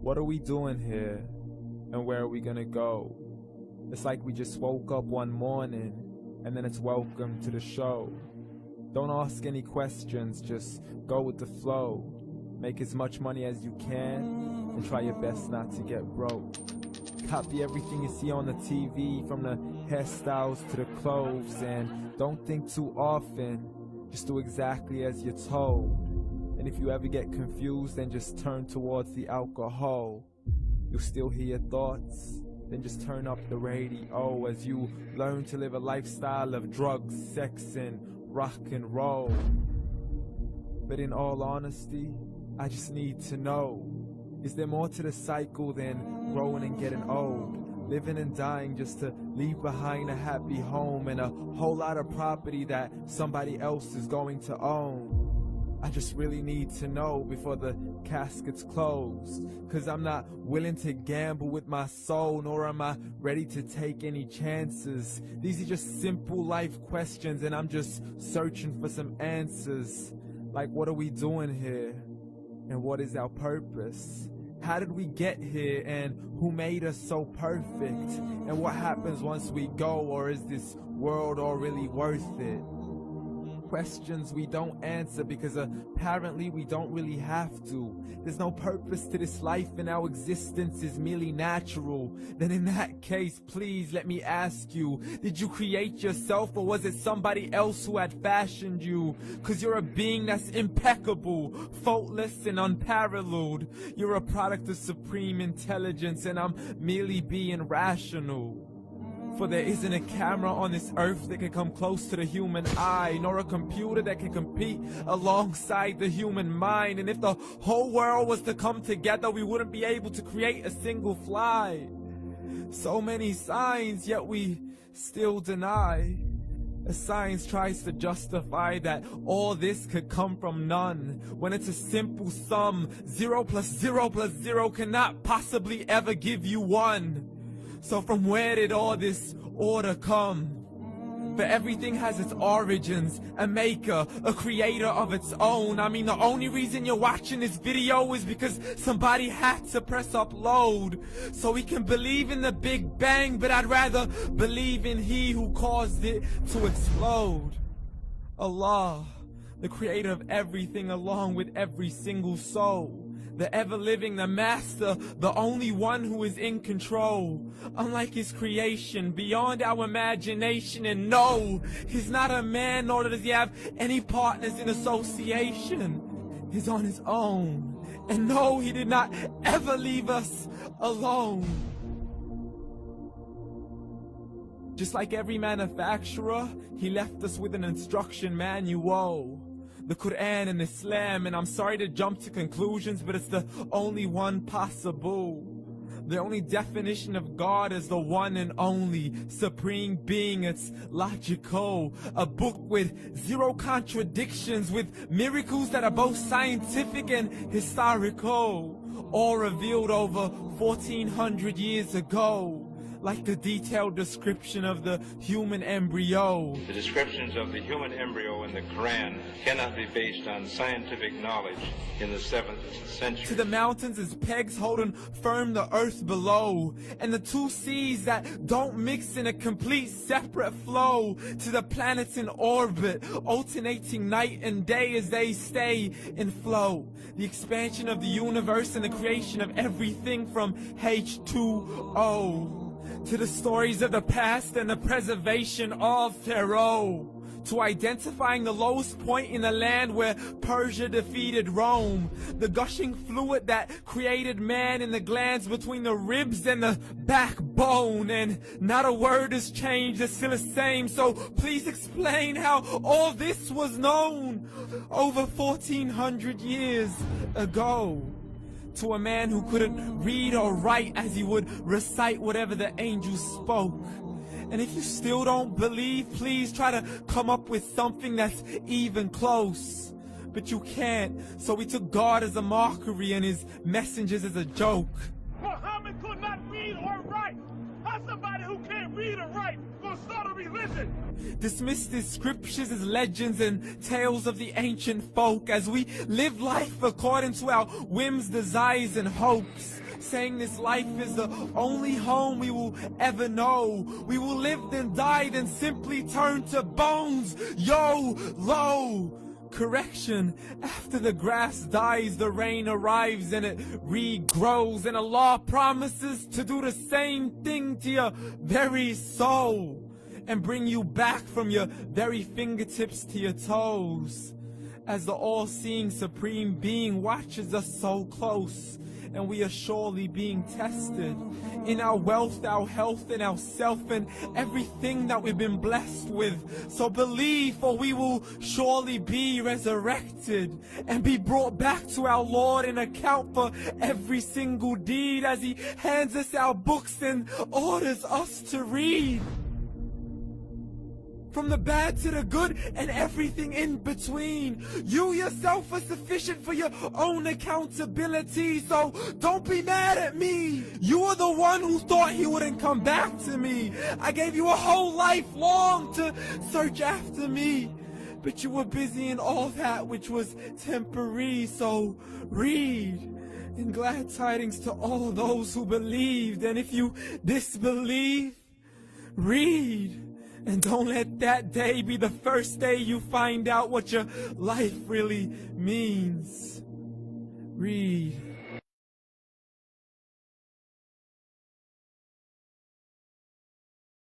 What are we doing here? And where are we gonna go? It's like we just woke up one morning and then it's welcome to the show. Don't ask any questions, just go with the flow. Make as much money as you can and try your best not to get broke. Copy everything you see on the TV, from the hairstyles to the clothes, and don't think too often, just do exactly as you're told. And if you ever get confused, then just turn towards the alcohol. You'll still hear your thoughts, then just turn up the radio as you learn to live a lifestyle of drugs, sex, and rock and roll. But in all honesty, I just need to know, is there more to the cycle than growing and getting old? Living and dying just to leave behind a happy home and a whole lot of property that somebody else is going to own. I just really need to know before the casket's closed, 'cause I'm not willing to gamble with my soul, nor am I ready to take any chances. These are just simple life questions and I'm just searching for some answers. Like, what are we doing here? And what is our purpose? How did we get here, and who made us so perfect? And what happens once we go, or is this world all really worth it? Questions we don't answer because apparently we don't really have to. There's no purpose to this life and our existence is merely natural. Then in that case, please let me ask you, did you create yourself, or was it somebody else who had fashioned you? 'Cause you're a being that's impeccable, faultless and unparalleled. You're a product of supreme intelligence and I'm merely being rational. For there isn't a camera on this earth that can come close to the human eye, nor a computer that can compete alongside the human mind. And if the whole world was to come together, we wouldn't be able to create a single fly. So many signs, yet we still deny. As science tries to justify that all this could come from none, when it's a simple sum. 0 plus 0 plus 0 cannot possibly ever give you 1. So from where did all this order come? For everything has its origins, a maker, a creator of its own. I mean, the only reason you're watching this video is because somebody had to press upload. So we can believe in the Big Bang, but I'd rather believe in He who caused it to explode. Allah, the creator of everything along with every single soul. The ever-living, the master, the only one who is in control. Unlike his creation, beyond our imagination. And no, he's not a man, nor does he have any partners in association. He's on his own. And no, he did not ever leave us alone. Just like every manufacturer, he left us with an instruction manual. The Quran and Islam, and I'm sorry to jump to conclusions, but it's the only one possible. The only definition of God is the one and only supreme being. It's logical, a book with 0 contradictions, with miracles that are both scientific and historical, all revealed over 1400 years ago. Like the detailed description of the human embryo. The descriptions of the human embryo in the Quran cannot be based on scientific knowledge in the 7th century. To the mountains as pegs holding firm the earth below, and the 2 seas that don't mix in a complete separate flow. To the planets in orbit, alternating night and day as they stay in flow. The expansion of the universe and the creation of everything from H2O. To the stories of the past and the preservation of Pharaoh. To identifying the lowest point in the land where Persia defeated Rome. The gushing fluid that created man in the glands between the ribs and the backbone. And not a word has changed, it's still the same. So please explain how all this was known over 1400 years ago. To a man who couldn't read or write, as he would recite whatever the angels spoke. And if you still don't believe, please try to come up with something that's even close. But you can't, so we took God as a mockery and his messengers as a joke. Muhammad could not read or write. How somebody who can't read or write gonna start a religion? Dismiss the scriptures as legends and tales of the ancient folk as we live life according to our whims, desires, and hopes. Saying this life is the only home we will ever know. We will live then die then simply turn to bones. Yo, lo. Correction, after the grass dies, the rain arrives and it regrows, and Allah promises to do the same thing to your very soul and bring you back from your very fingertips to your toes, as the all-seeing supreme being watches us so close, and we are surely being tested in our wealth, our health, and our self, and everything that we've been blessed with. So believe, for we will surely be resurrected and be brought back to our Lord and account for every single deed as He hands us our books and orders us to read. From the bad to the good and everything in between. You yourself are sufficient for your own accountability, so don't be mad at me. You are the one who thought He wouldn't come back to me. I gave you a whole life long to search after me, but you were busy in all that which was temporary, so read. And glad tidings to all those who believed, and if you disbelieve, read. And don't let that day be the first day you find out what your life really means. Read.